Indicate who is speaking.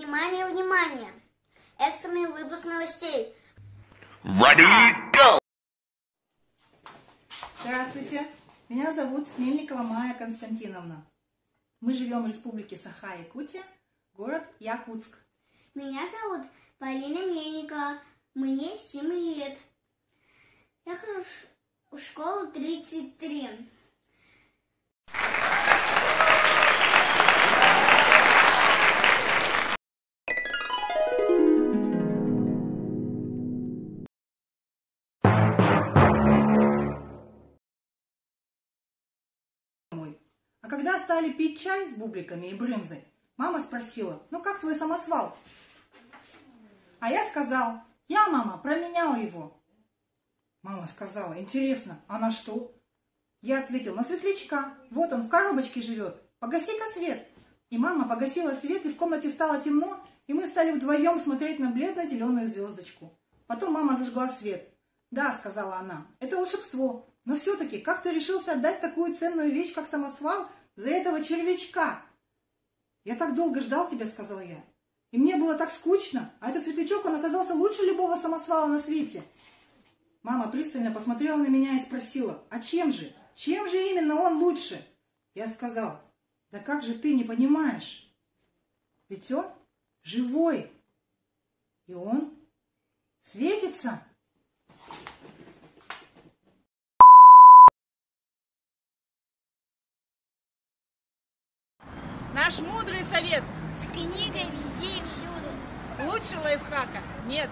Speaker 1: Внимание, внимание! Экстренный выпуск новостей.
Speaker 2: Ready, go!
Speaker 3: Здравствуйте, меня зовут Мельникова Майя Константиновна. Мы живем в республике Саха-Якутия, город Якутск.
Speaker 1: Меня зовут Полина Мельникова, мне 7 лет. Я хожу в школу 33.
Speaker 3: А когда стали пить чай с бубликами и брынзой, мама спросила: ну как твой самосвал? А я сказал: я, мама, променял его. Мама сказала: интересно, а на что? Я ответил: на светлячка, вот он в коробочке живет, погаси-ка свет. И мама погасила свет, и в комнате стало темно, и мы стали вдвоем смотреть на бледно-зеленую звездочку. Потом мама зажгла свет. Да, сказала она, это волшебство, но все-таки как ты решился отдать такую ценную вещь, как самосвал, за этого червячка? Я так долго ждал тебя, сказала я. И мне было так скучно, а этот светлячок, он оказался лучше любого самосвала на свете. Мама пристально посмотрела на меня и спросила: а чем же? Чем же именно он лучше? Я сказал: да как же ты не понимаешь? Ведь он живой, и он светится.
Speaker 4: Наш мудрый совет.
Speaker 1: С книгой везде и всюду.
Speaker 4: Лучше лайфхака нет.